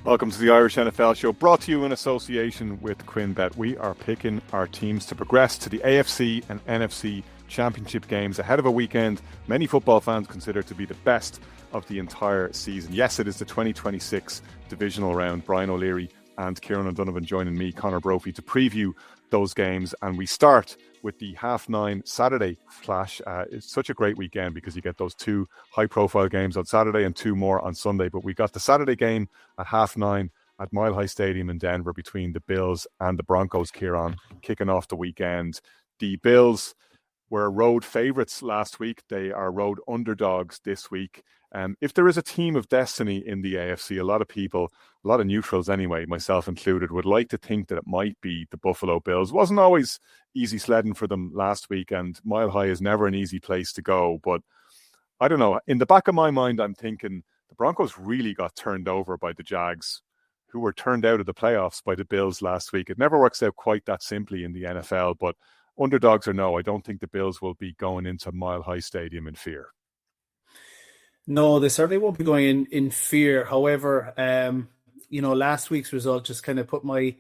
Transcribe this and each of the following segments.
Welcome to the Irish NFL Show, brought to you in association with QuinnBet. We are picking our teams to progress to the AFC and NFC championship games ahead of a weekend many football fans consider to be the best of the entire season. Yes, it is the 2026 Divisional Round. Brian O'Leary and Kieran O'Donovan joining me, Conor Brophy, to preview those games. And we start with the 9:30 Saturday clash. It's such a great weekend because you get those two high-profile games on Saturday and two more on Sunday. But we got the Saturday game at 9:30 at Mile High Stadium in Denver between the Bills and the Broncos, Kieran, kicking off the weekend. The Bills were road favourites last week. They are road underdogs this week. If there is a team of destiny in the AFC, a lot of people, a lot of neutrals anyway, myself included, would like to think that it might be the Buffalo Bills. It wasn't always easy sledding for them last week, and Mile High is never an easy place to go. But I don't know. In the back of my mind, I'm thinking the Broncos really got turned over by the Jags, who were turned out of the playoffs by the Bills last week. It never works out quite that simply in the NFL, but underdogs or no, I don't think the Bills will be going into Mile High Stadium in fear. No, they certainly won't be going in fear. However, last week's result just kind of put my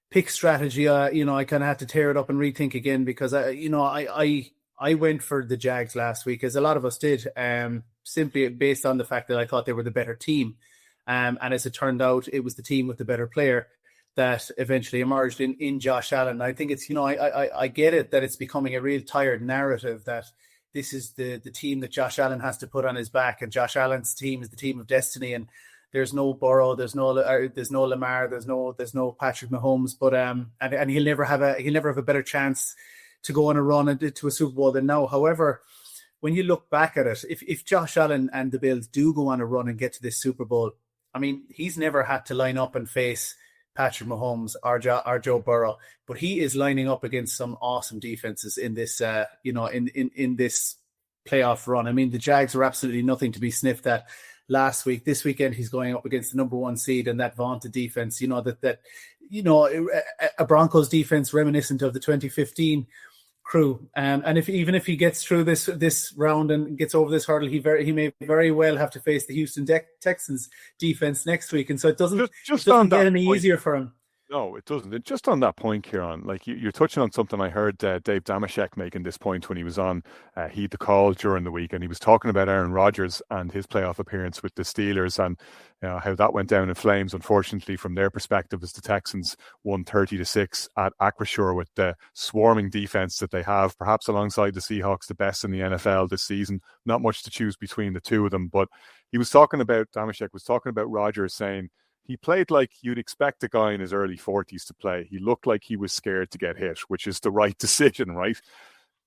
pick strategy. I kind of had to tear it up and rethink again because I went for the Jags last week, as a lot of us did, simply based on the fact that I thought they were the better team. And as it turned out, it was the team with the better player that eventually emerged in Josh Allen. I think it's, I get it that it's becoming a real tired narrative that this is the team that Josh Allen has to put on his back, and Josh Allen's team is the team of destiny. And there's no Burrow, there's no Lamar, there's no Patrick Mahomes, but and he'll never have a better chance to go on a run to a Super Bowl than now. However, when you look back at it, if Josh Allen and the Bills do go on a run and get to this Super Bowl, I mean, he's never had to line up and face Patrick Mahomes or Joe Burrow, but he is lining up against some awesome defenses in this, in this playoff run. I mean, the Jags were absolutely nothing to be sniffed at last week. This weekend, he's going up against the number one seed and that vaunted defense. A Broncos defense reminiscent of the 2015 crew. And even if he gets through this round and gets over this hurdle, he may very well have to face the Houston Texans defense next week, and so it doesn't get any easier for him. No, it doesn't. Just on that point, Kieran, like you're touching on something I heard Dave Damashek making this point when he was on Heed the Call during the week, and he was talking about Aaron Rodgers and his playoff appearance with the Steelers and how that went down in flames, unfortunately, from their perspective, as the Texans won 30-6 at Acrisure with the swarming defense that they have, perhaps alongside the Seahawks, the best in the NFL this season. Not much to choose between the two of them, but Damashek was talking about Rodgers, saying he played like you'd expect a guy in his early 40s to play. He looked like he was scared to get hit, which is the right decision, right?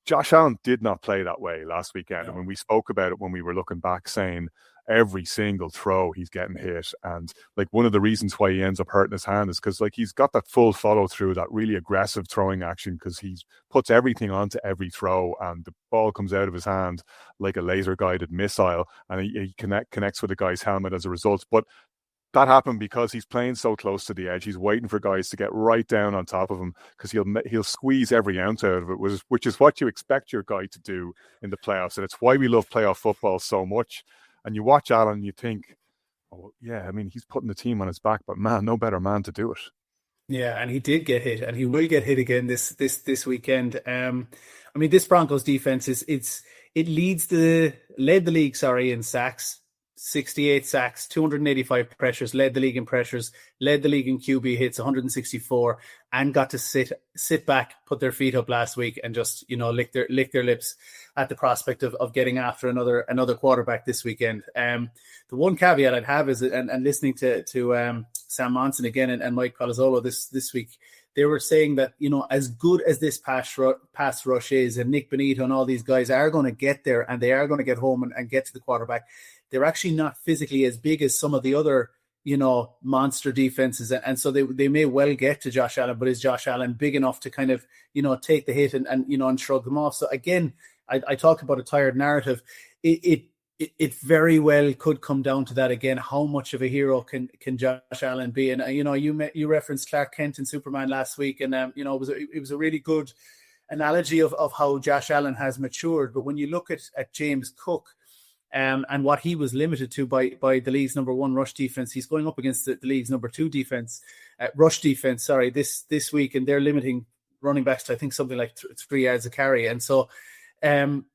Josh Allen did not play that way last weekend. No. And when we spoke about it, when we were looking back, saying every single throw he's getting hit. And like one of the reasons why he ends up hurting his hand is because like he's got that full follow through, that really aggressive throwing action, because he puts everything onto every throw and the ball comes out of his hand like a laser guided missile, and he connects with the guy's helmet as a result. But that happened because he's playing so close to the edge. He's waiting for guys to get right down on top of him because he'll squeeze every ounce out of it, which is what you expect your guy to do in the playoffs. And it's why we love playoff football so much. And you watch Allen and you think, oh, yeah, I mean, he's putting the team on his back, but man, no better man to do it. Yeah, and he did get hit, and he will get hit again this weekend. I mean, this Broncos defense led the league in sacks. 68 sacks, 285 pressures, led the league in pressures, led the league in QB hits, 164, and got to sit back, put their feet up last week, and just lick their lips at the prospect of getting after another quarterback this weekend. The one caveat I'd have is, and listening to Sam Monson again and Mike Palazzolo this week, they were saying that as good as this pass rush is, and Nick Benito and all these guys are going to get there, and they are going to get home and get to the quarterback, they're actually not physically as big as some of the other, monster defenses. And so they may well get to Josh Allen, but is Josh Allen big enough to kind of, take the hit and shrug them off? So again, I talk about a tired narrative. It very well could come down to that again. How much of a hero can Josh Allen be? And, you referenced Clark Kent and Superman last week, and, it was a really good analogy of how Josh Allen has matured. But when you look at James Cook, and what he was limited to by the league's number 1 rush defense. He's going up against the league's number 2 rush defense, this week, and they're limiting running backs to, I think, something like 3 yards a carry. And so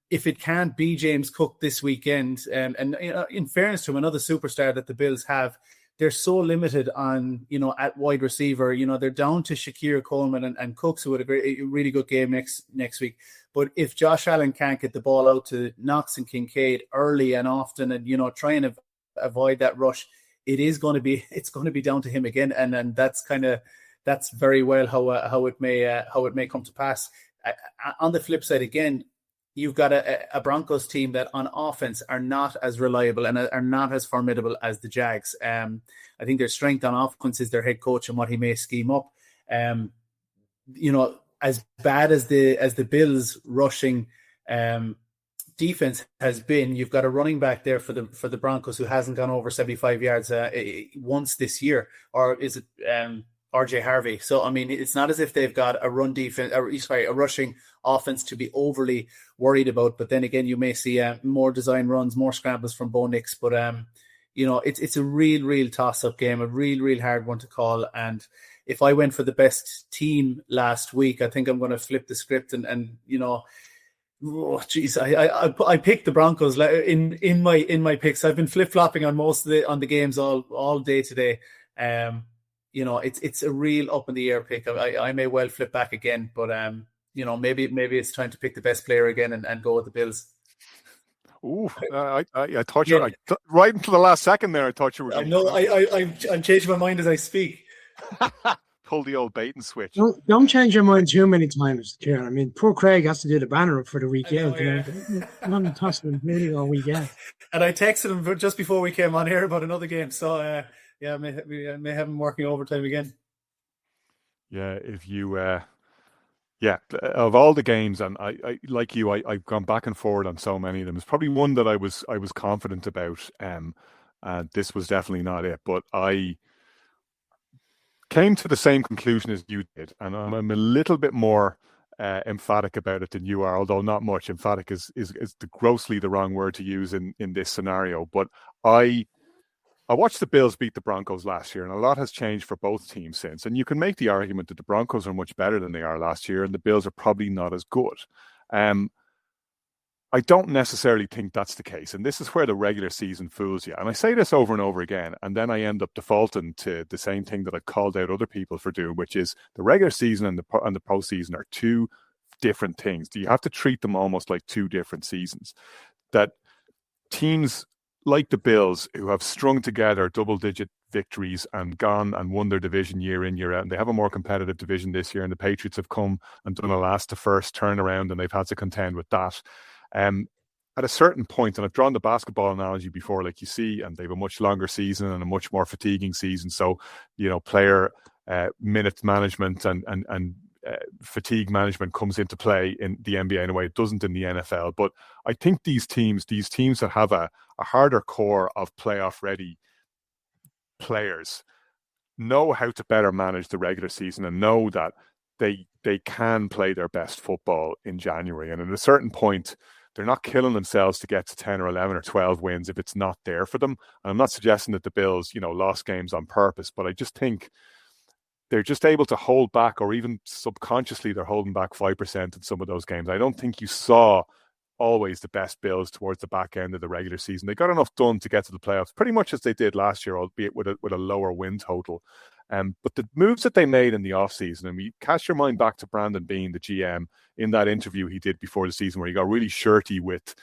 if it can't be James Cook this weekend, and in fairness to him, another superstar that the Bills have, they're so limited on, at wide receiver. They're down to Shakir Coleman and Cooks, who had a really good game next week. But if Josh Allen can't get the ball out to Knox and Kincaid early and often, and try and avoid that rush, it's going to be down to him again. And that's very well how it may come to pass. On the flip side, again, you've got a Broncos team that on offense are not as reliable and are not as formidable as the Jags. I think their strength on offense is their head coach and what he may scheme up. As bad as the Bills rushing defense has been, you've got a running back there for the Broncos who hasn't gone over 75 yards once this year, or is it RJ Harvey? So I mean, it's not as if they've got a rushing offense to be overly worried about. But then again, you may see more design runs, more scrambles from Bo Nix. But it's a real toss-up game, a real hard one to call. And if I went for the best team last week, I think I'm going to flip the script and I picked the Broncos in my picks. I've been flip-flopping on most of the games all day today. It's a real up in the air pick. I may well flip back again, but maybe it's time to pick the best player again and go with the Bills. Ooh, I thought you right until the last second there. I thought you were. No, I'm changing my mind as I speak. Pull the old bait and switch. Don't change your mind too many times, Kieran. I mean, poor Craig has to do the banner up for the weekend. I'm not tossing really all weekend. And I texted him just before we came on here about another game. So I may have him working overtime again. Yeah, if you, of all the games, and I like you, I've gone back and forward on so many of them. It's probably one that I was confident about. This was definitely not it, but I came to the same conclusion as you did, and I'm a little bit more emphatic about it than you are, although not much. Emphatic is grossly the wrong word to use in this scenario. But I watched the Bills beat the Broncos last year, and a lot has changed for both teams since. And you can make the argument that the Broncos are much better than they are last year, and the Bills are probably not as good. I don't necessarily think that's the case. And this is where the regular season fools you. And I say this over and over again, and then I end up defaulting to the same thing that I called out other people for doing, which is the regular season and the postseason are two different things. You have to treat them almost like two different seasons. That teams like the Bills, who have strung together double-digit victories and gone and won their division year in, year out, and they have a more competitive division this year, and the Patriots have come and done a last-to-first turnaround, and they've had to contend with that. At a certain point, and I've drawn the basketball analogy before, like you see, and they have a much longer season and a much more fatiguing season. So, player minute management and fatigue management comes into play in the NBA in a way it doesn't in the NFL. But I think these teams that have a harder core of playoff-ready players know how to better manage the regular season and know that they can play their best football in January. And at a certain point, they're not killing themselves to get to 10 or 11 or 12 wins if it's not there for them. And I'm not suggesting that the Bills, lost games on purpose, but I just think they're just able to hold back, or even subconsciously they're holding back 5% in some of those games. I don't think you saw always the best Bills towards the back end of the regular season. They got enough done to get to the playoffs, pretty much as they did last year, albeit with a lower win total. But the moves that they made in the offseason, and we cast your mind back to Brandon Beane, the GM, in that interview he did before the season where he got really shirty with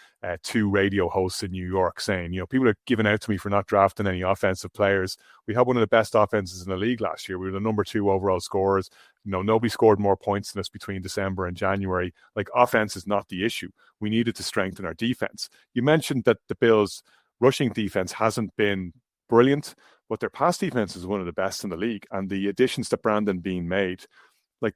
two radio hosts in New York saying, people are giving out to me for not drafting any offensive players. We had one of the best offenses in the league last year. We were the number 2 overall scorers. Nobody scored more points than us between December and January. Like, offense is not the issue. We needed to strengthen our defense. You mentioned that the Bills' rushing defense hasn't been brilliant, but their pass defense is one of the best in the league. And the additions that Brandon Beane made,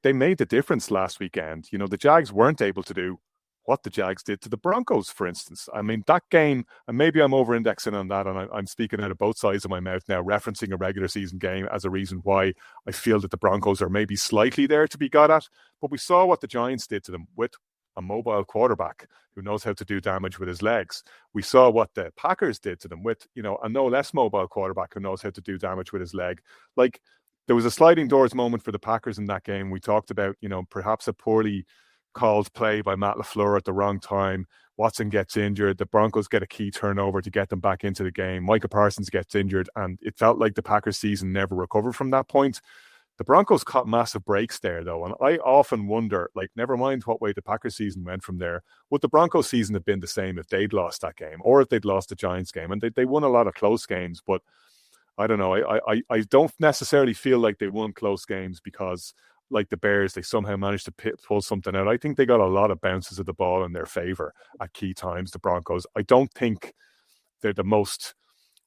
they made the difference last weekend. The Jags weren't able to do what the Jags did to the Broncos, for instance. I mean, that game, and maybe I'm over-indexing on that, and I'm speaking out of both sides of my mouth now, referencing a regular season game as a reason why I feel that the Broncos are maybe slightly there to be got at. But we saw what the Giants did to them with a mobile quarterback who knows how to do damage with his legs. We saw what the Packers did to them with, a no less mobile quarterback who knows how to do damage with his leg. Like, there was a sliding doors moment for the Packers in that game. We talked about, perhaps a poorly called play by Matt LaFleur at the wrong time. Watson gets injured. The Broncos get a key turnover to get them back into the game. Micah Parsons gets injured, and it felt like the Packers season never recovered from that point. The Broncos caught massive breaks there, though, and I often wonder, like, never mind what way the Packers season went from there, would the Broncos season have been the same if they'd lost that game, or if they'd lost the Giants game? And they won a lot of close games, but I don't know. I don't necessarily feel like they won close games because, like the Bears, they somehow managed to pull something out. I think they got a lot of bounces of the ball in their favor at key times, the Broncos. I don't think they're the most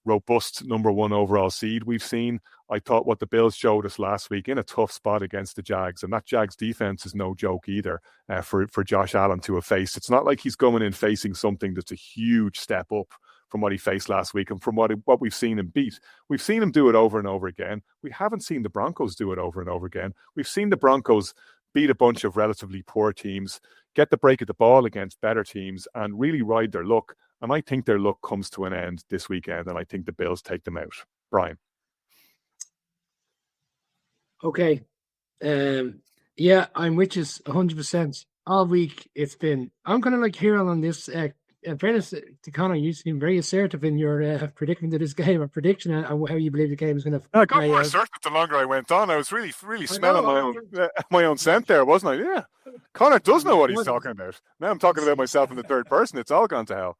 robust number one overall seed we've seen. I thought what the Bills showed us last week in a tough spot against the Jags, and that Jags defense is no joke either for Josh Allen to have faced. It's not like he's going in facing something that's a huge step up from what he faced last week and from what we've seen him beat. We've seen him do it over and over again. We haven't seen the Broncos do it over and over again. We've seen the Broncos beat a bunch of relatively poor teams, get the break at the ball against better teams, and really ride their luck. And I think their luck comes to an end this weekend, and I think the Bills take them out. Brian. Okay. Yeah, I'm with you 100%. All week it's been, I'm kind of like Hero on this. In fairness to Connor, you seem very assertive in your predicting to this game, or prediction and how you believe the game is going to. I got more assertive the longer I went on. I was really smelling my own scent there, wasn't I? Yeah. Connor does know what he's talking about. Now I'm talking about myself in the third person. It's all gone to hell.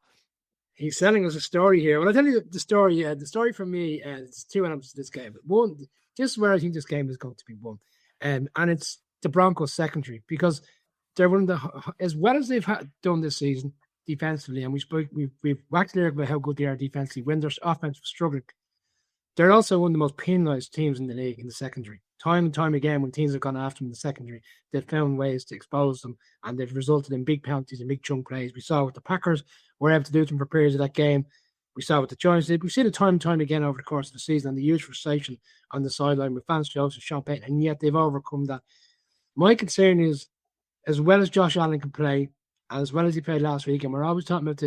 He's selling us a story here. Well, I'll tell you the story. The story for me, it's two elements to this game. One, just where I think this game is going to be won, and it's the Broncos secondary, because they're one of the, as well as they've done this season defensively, and we've waxed lyric about how good they are defensively when their offense was struggling. They're also one of the most penalised teams in the league in the secondary. Time and time again, when teams have gone after them in the secondary, they've found ways to expose them, and they've resulted in big penalties and big chunk plays. We saw with the Packers, were able to do them for periods of that game. We saw what the Giants did. We've seen it time and time again over the course of the season, and the huge frustration on the sideline with Vance Joseph, Sean Payton, and yet they've overcome that. My concern is, as well as Josh Allen can play, and as well as he played last week, and we're always talking about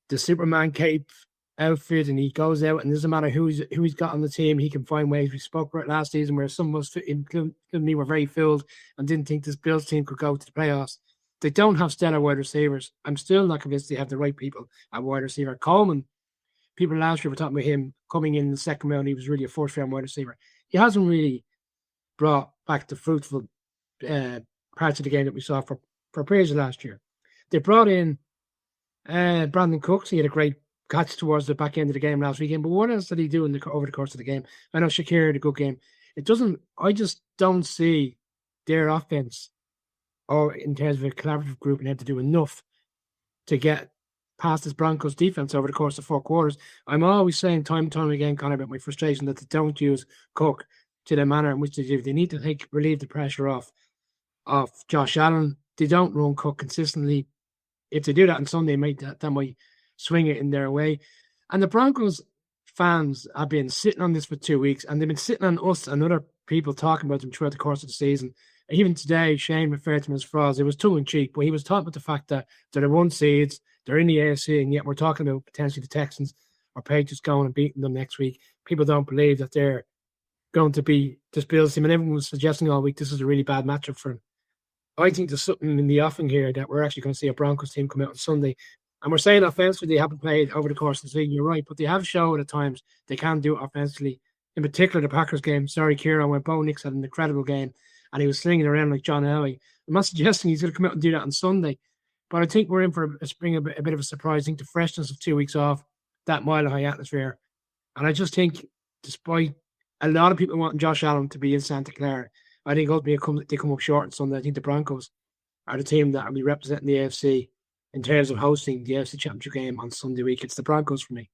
the Superman cape outfit, and he goes out, and it doesn't matter who he's got on the team, he can find ways. We spoke about last season where some of us, including me, were very filled and didn't think this Bills team could go to the playoffs. They don't have stellar wide receivers. I'm still not convinced they have the right people at wide receiver. Coleman, people last year were talking about him coming in the second round. He was really a first-round wide receiver. He hasn't really brought back the fruitful parts of the game that we saw for periods of last year. They brought in Brandon Cooks. He had a great catch towards the back end of the game last weekend. But what else did he do over the course of the game? I know Shakir had a good game. I just don't see their offense, or in terms of a collaborative group, and had to do enough to get past this Broncos defense over the course of 4 quarters. I'm always saying time and time again, Connor, about my frustration that they don't use Cook to the manner in which they do. They need to relieve the pressure off Josh Allen. They don't run Cook consistently. If they do that on Sunday, that might swing it in their way. And the Broncos fans have been sitting on this for 2 weeks, and they've been sitting on us and other people talking about them throughout the course of the season. Even today, Shane referred to them as frauds. It was tongue-in-cheek, but he was talking about the fact that they're the 1 seeds, they're in the AFC, and yet we're talking about potentially the Texans or Patriots going and beating them next week. People don't believe that they're going to be this Bills team, and everyone was suggesting all week this is a really bad matchup for them. I think there's something in the offing here that we're actually going to see a Broncos team come out on Sunday. And we're saying offensively they haven't played over the course of the season. You're right, but they have shown at times they can do it offensively. In particular, the Packers game. Sorry, Kieran, where Bo Nix had an incredible game and he was slinging around like John Elway. I'm not suggesting he's going to come out and do that on Sunday, but I think we're in for a spring, a bit of a surprise. I think the freshness of 2 weeks off, that mile-high atmosphere. And I just think, despite a lot of people wanting Josh Allen to be in Santa Clara, I think ultimately they come up short on Sunday. I think the Broncos are the team that will be representing the AFC in terms of hosting the AFC Championship game on Sunday week. It's the Broncos for me.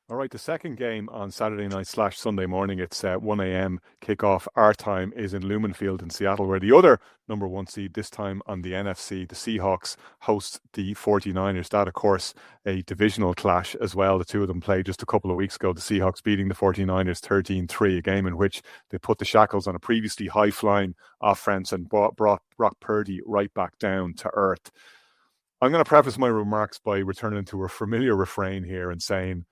All right, the second game on Saturday night / Sunday morning, it's 1 a.m. kickoff. Our time is in Lumen Field in Seattle, where the other number one seed, this time on the NFC, the Seahawks, host the 49ers. That, of course, a divisional clash as well. The two of them played just a couple of weeks ago. The Seahawks beating the 49ers 13-3, a game in which they put the shackles on a previously high-flying offense and brought Brock Purdy right back down to earth. I'm going to preface my remarks by returning to a familiar refrain here and saying,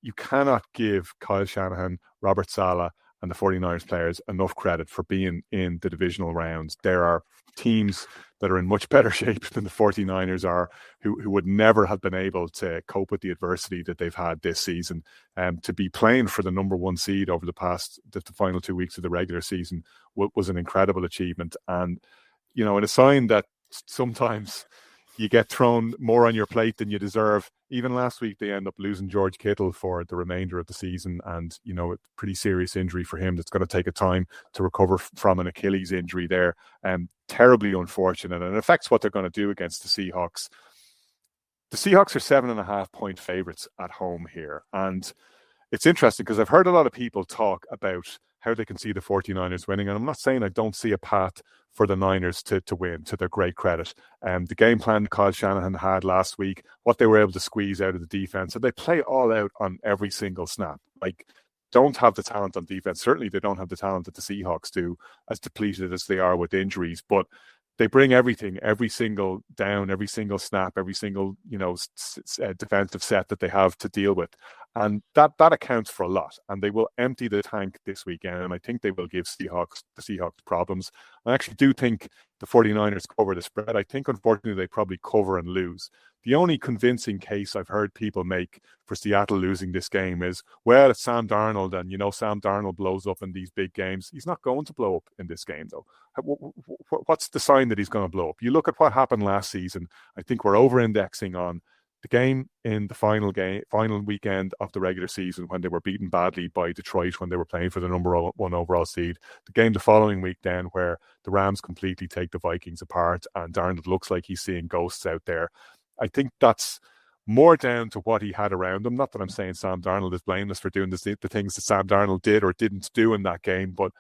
you cannot give Kyle Shanahan, Robert Saleh, and the 49ers players enough credit for being in the divisional rounds. There are teams that are in much better shape than the 49ers are, who would never have been able to cope with the adversity that they've had this season. To be playing for the number one seed over the final 2 weeks of the regular season was an incredible achievement. And, you know, a sign that sometimes you get thrown more on your plate than you deserve. Even last week, they end up losing George Kittle for the remainder of the season. And, you know, a pretty serious injury for him that's going to take a time to recover from an Achilles injury there. Terribly unfortunate. And it affects what they're going to do against the Seahawks. The Seahawks are 7.5-point favorites at home here. And it's interesting because I've heard a lot of people talk about how they can see the 49ers winning. And I'm not saying I don't see a path for the Niners to win, to their great credit. The game plan Kyle Shanahan had last week, what they were able to squeeze out of the defense, and they play all out on every single snap. Like, don't have the talent on defense. Certainly they don't have the talent that the Seahawks do, as depleted as they are with injuries, but they bring everything, every single down, every single snap, every single, you know, defensive set that they have to deal with. And that accounts for a lot. And they will empty the tank this weekend. And I think they will give the Seahawks problems. I actually do think the 49ers cover the spread. I think, unfortunately, they probably cover and lose. The only convincing case I've heard people make for Seattle losing this game is, well, it's Sam Darnold, and, you know, Sam Darnold blows up in these big games. He's not going to blow up in this game, though. What's the sign that he's going to blow up? You look at what happened last season. I think we're over-indexing on the game in the final weekend of the regular season when they were beaten badly by Detroit when they were playing for the number one overall seed. The game the following week then where the Rams completely take the Vikings apart and Darnold looks like he's seeing ghosts out there. I think that's more down to what he had around him. Not that I'm saying Sam Darnold is blameless for doing the things that Sam Darnold did or didn't do in that game, but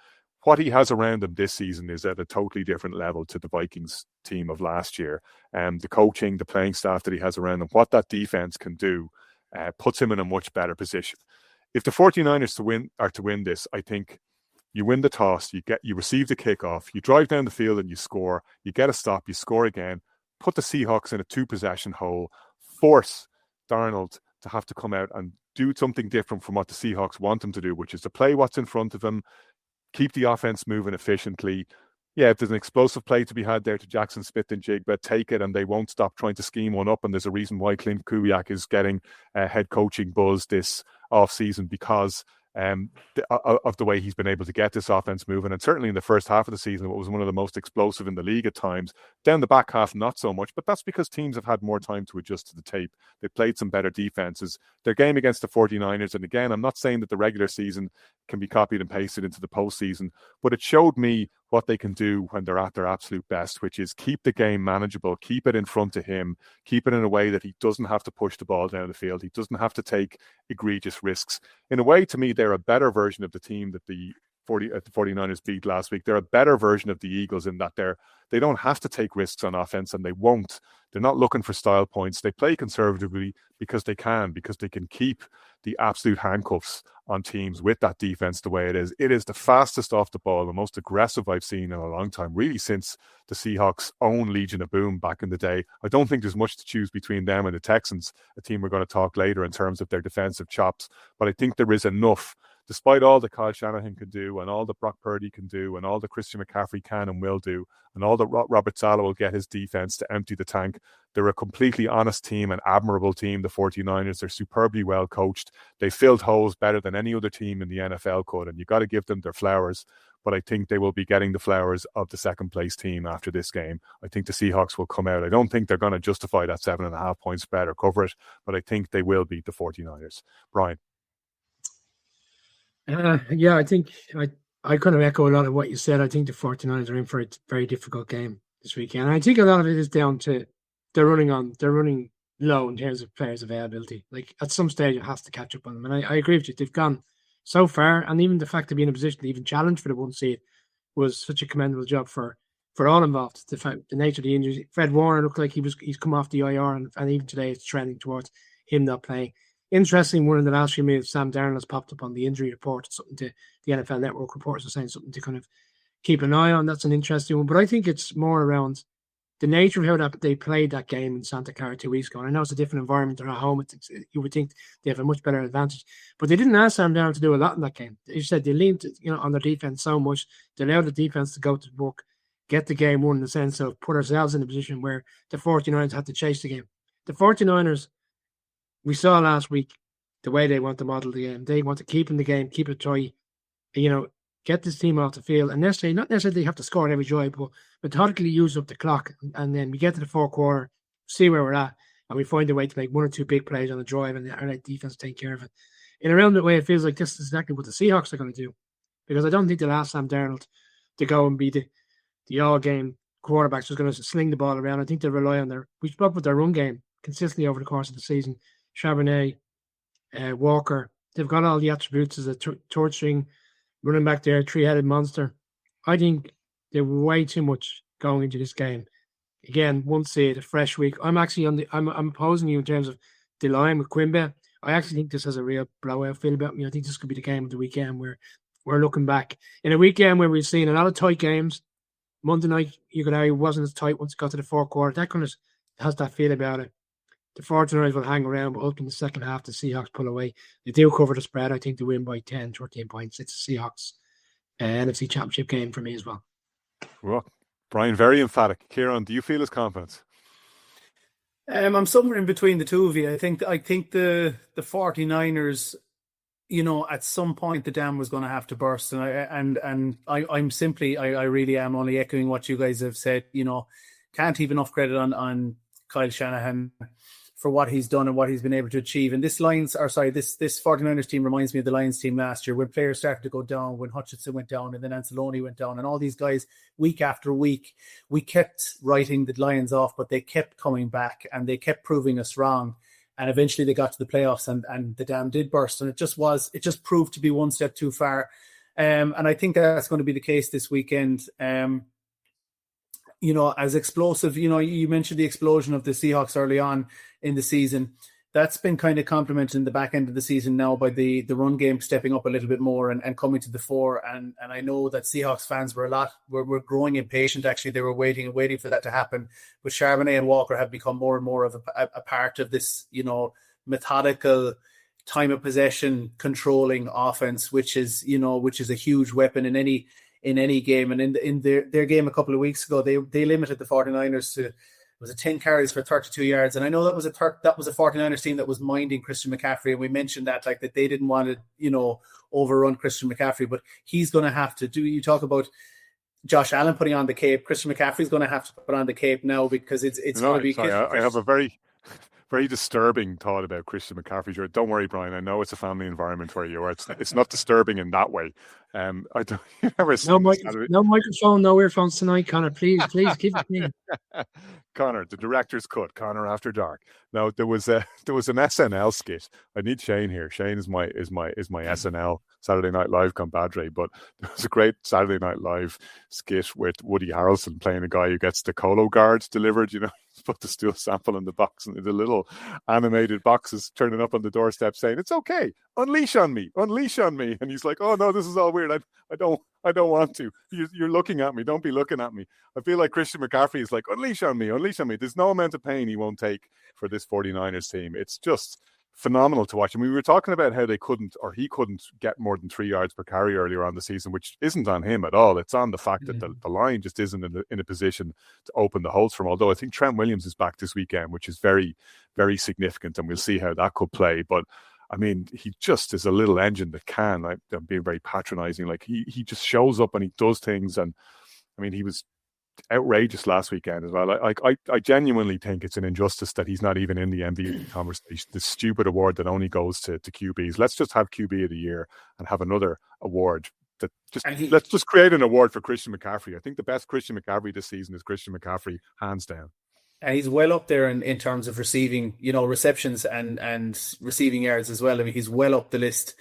what he has around him this season is at a totally different level to the Vikings team of last year. The coaching, the playing staff that he has around him, what that defense can do, puts him in a much better position. If the 49ers are to win this, I think you win the toss, you receive the kickoff, you drive down the field and you score, you get a stop, you score again, put the Seahawks in a 2-possession hole, force Darnold to have to come out and do something different from what the Seahawks want him to do, which is to play what's in front of him, keep the offense moving efficiently. Yeah, if there's an explosive play to be had there to Jackson Smith-Njigba, take it, and they won't stop trying to scheme one up. And there's a reason why Clint Kubiak is getting head coaching buzz this offseason because of the way he's been able to get this offense moving. And certainly in the first half of the season, it was one of the most explosive in the league at times. Down the back half, not so much, but that's because teams have had more time to adjust to the tape. They played some better defenses. Their game against the 49ers, and again, I'm not saying that the regular season can be copied and pasted into the postseason, but it showed me what they can do when they're at their absolute best, which is keep the game manageable, keep it in front of him, keep it in a way that he doesn't have to push the ball down the field. He doesn't have to take egregious risks. In a way, to me, they're a better version of the team that the 49ers beat last week. They're a better version of the Eagles in that they don't have to take risks on offense, and they won't. They're not looking for style points. They play conservatively because they can keep the absolute handcuffs on teams with that defense the way it is. It is the fastest off the ball, the most aggressive I've seen in a long time, really since the Seahawks' own Legion of Boom back in the day. I don't think there's much to choose between them and the Texans, a team we're going to talk later in terms of their defensive chops. But I think there is enough, despite all that Kyle Shanahan can do and all that Brock Purdy can do and all that Christian McCaffrey can and will do and all that Robert Saleh will get his defense to empty the tank. They're a completely honest team, an admirable team, the 49ers. They're superbly well coached. They filled holes better than any other team in the NFL could, and you got to give them their flowers. But I think they will be getting the flowers of the second place team after this game. I think the Seahawks will come out. I don't think they're going to justify that 7.5 point spread or cover it, but I think they will beat the 49ers. Brian. Yeah, I think I kind of echo a lot of what you said. I think the 49ers are in for a very difficult game this weekend. And I think a lot of it is down to they're running low in terms of players' availability. Like at some stage, it has to catch up on them. And I agree with you. They've gone so far, and even the fact to be in a position to even challenge for the 1 seed was such a commendable job for all involved. The nature of the injuries. Fred Warner looked like he's come off the IR, and even today it's trending towards him not playing. Interesting one in the last few minutes, Sam Darnold has popped up on the injury report. Something to the NFL Network reports are saying, something to kind of keep an eye on. That's an interesting one. But I think it's more around the nature of how they played that game in Santa Clara 2 weeks ago. And I know it's a different environment. They're at home. You would think they have a much better advantage. But they didn't ask Sam Darnold to do a lot in that game. You said they leaned on their defense so much. They allowed the defense to go to work, get the game won in the sense of put ourselves in a position where the 49ers had to chase the game. The 49ers, we saw last week the way they want to model the game. They want to keep in the game, keep it tight, get this team off the field. And not necessarily they have to score in every drive, but methodically use up the clock. And then we get to the fourth quarter, see where we're at, and we find a way to make 1 or 2 big plays on the drive, and our defense take care of it. In a roundabout way, it feels like this is exactly what the Seahawks are going to do. Because I don't think they'll ask Sam Darnold to go and be the all-game quarterbacks who's going to sling the ball around. I think they'll rely on we spoke about their run game consistently over the course of the season. Charbonnet, Walker, they've got all the attributes as a third string running back there, 3-headed monster. I think they're way too much going into this game. Again, 1 seed, a fresh week. I'm actually I'm opposing you in terms of the line with QuinnBet. I actually think this has a real blowout feel about me. I think this could be the game of the weekend where we're looking back in a weekend where we've seen a lot of tight games. Monday night, you could argue, wasn't as tight once it got to the fourth quarter. That kind of has that feel about it. The 49ers will hang around, but ultimately in the second half, the Seahawks pull away. They do cover the spread. I think they win by 10, 13 points. It's the Seahawks NFC Championship game for me as well. Well, Brian, very emphatic. Kieran, do you feel his confidence? I'm somewhere in between the two of you. I think the 49ers, at some point the dam was going to have to burst, and I really am only echoing what you guys have said. Can't heave enough credit on Kyle Shanahan for what he's done and what he's been able to achieve. And this 49ers team reminds me of the Lions team last year when players started to go down, when Hutchinson went down and then Anzalone went down, and all these guys week after week, we kept writing the Lions off, but they kept coming back and they kept proving us wrong. And eventually they got to the playoffs and the dam did burst, and it just proved to be one step too far. And I think that's going to be the case this weekend. As explosive, you mentioned the explosion of the Seahawks early on in the season. That's been kind of complemented in the back end of the season now by the run game stepping up a little bit more and coming to the fore. And I know that Seahawks fans were growing impatient. Actually, they were waiting for that to happen. But Charbonnet and Walker have become more and more of a part of this, methodical time of possession controlling offense, which is a huge weapon in any game. And in their game a couple of weeks ago, they limited the 49ers to, was it 10 carries for 32 yards? And I know that was a 49ers team that was minding Christian McCaffrey. And we mentioned that that they didn't want to, overrun Christian McCaffrey, but he's going to have to you talk about Josh Allen putting on the cape. Christian McCaffrey's going to have to put on the cape now because it's going to be. Sorry, I have a very, very disturbing thought about Christian McCaffrey. Don't worry, Brian. I know it's a family environment where you are. It's not disturbing in that way. I don't. No microphone, no earphones tonight, Connor. Please keep it clean. Connor, the director's cut. Connor After Dark. Now there was an SNL skit. I need Shane here. Shane is my SNL Saturday Night Live compadre. But there was a great Saturday Night Live skit with Woody Harrelson playing a guy who gets the Colo guards delivered. Put the stool sample in the box, and the little animated boxes turning up on the doorstep saying, "It's okay, unleash on me," and he's like, "Oh no, this is all weird. I don't want to. You're looking at me. Don't be looking at me." I feel like Christian McCaffrey is like, unleash on me. There's no amount of pain he won't take for this 49ers team. It's just phenomenal to watch. I mean, we were talking about how he couldn't get more than 3 yards per carry earlier on the season, which isn't on him at all. It's on the fact that the line just isn't in a position to open the holes for him. Although I think Trent Williams is back this weekend, which is very, very significant, and we'll see how that could play. But I mean, he just is a little engine that can. I'm being very patronizing. Like he just shows up and he does things. And I mean, he was outrageous last weekend as well. I genuinely think it's an injustice that he's not even in the MVP conversation. This stupid award that only goes to QBs. Let's just have QB of the year and have another award. Let's just create an award for Christian McCaffrey. I think the best Christian McCaffrey this season is Christian McCaffrey, hands down. And he's well up there in terms of receiving, receptions and receiving yards as well. I mean, he's well up the list.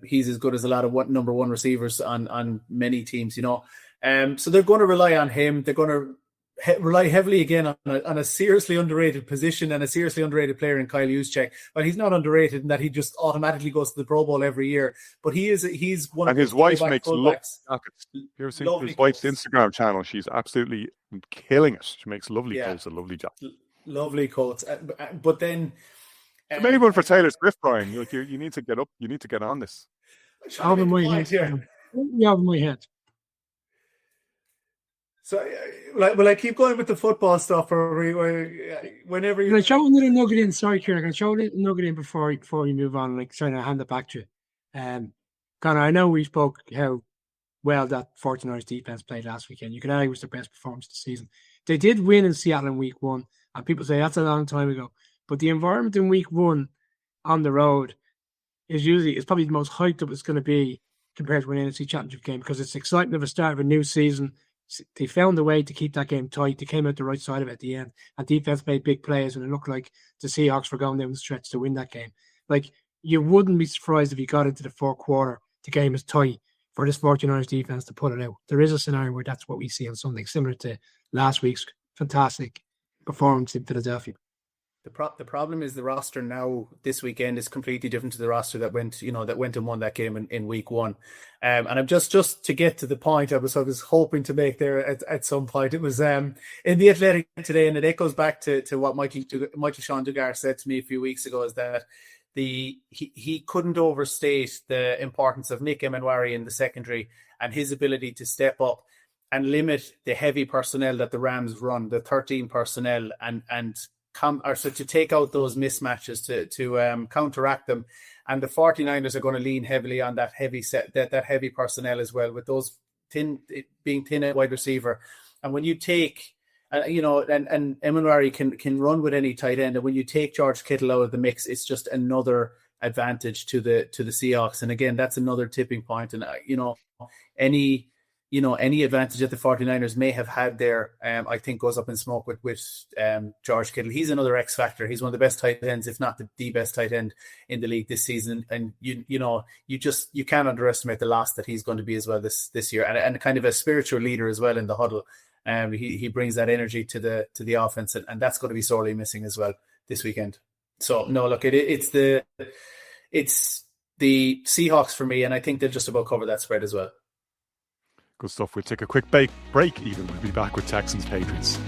He's as good as a lot of number one receivers on many teams, So they're going to rely on him. They're going to rely heavily again on a seriously underrated position and a seriously underrated player in Kyle Juszczyk. Well, he's not underrated in that he just automatically goes to the Pro Bowl every year, but he's one. And of his wife makes love. Have you ever seen his wife's Instagram channel? She's absolutely killing it. She makes lovely posts, a lovely job. Lovely quotes, but then maybe one for Taylor Swift, Brian. You need to get up. You need to get on this. Out of my head. Out of my head. So, will I keep going with the football stuff, or whenever you? Can I show a little nugget in? Sorry, Kieran. Can I show a little nugget in before you move on? Like, trying to hand it back to you. Connor, I know we spoke how well that 49ers defense played last weekend. You can argue it was their best performance of the season. They did win in Seattle in week 1, and people say that's a long time ago. But the environment in week 1 on the road is probably the most hyped up it's going to be compared to an NFC Championship game, because it's exciting of a start of a new season. They found a way to keep that game tight. They came out the right side of it at the end. And defense made big plays, and it looked like the Seahawks were going down the stretch to win that game. Like, you wouldn't be surprised if you got into the fourth quarter, the game is tight for this 49ers defense to pull it out. There is a scenario where that's what we see on something similar to last week's fantastic performance in Philadelphia. The problem is the roster now this weekend is completely different to the roster that went and won that game in week 1. And I'm just to get to the point I was hoping to make there at some point. It was in the Athletic today, and it echoes back to what Michael Sean Dugar said to me a few weeks ago, is that he couldn't overstate the importance of Nick Emenwari in the secondary and his ability to step up and limit the heavy personnel that the Rams run, the 13 personnel, to take out those mismatches, to counteract them. And the 49ers are going to lean heavily on that heavy personnel as well, with those being thin at wide receiver. And when you take, and Emenwari can run with any tight end, and when you take George Kittle out of the mix, it's just another advantage to the Seahawks. And again, that's another tipping point. And any advantage that the 49ers may have had there, I think goes up in smoke with George Kittle. He's another X factor. He's one of the best tight ends, if not the best tight end in the league this season. And you can't underestimate the loss that he's going to be as well this year, and kind of a spiritual leader as well in the huddle. He brings that energy to the offense, and that's going to be sorely missing as well this weekend. So no, look, it's the Seahawks for me, and I think they'll just about cover that spread as well. Good stuff. We'll take a quick break even. We'll be back with Texans Patriots.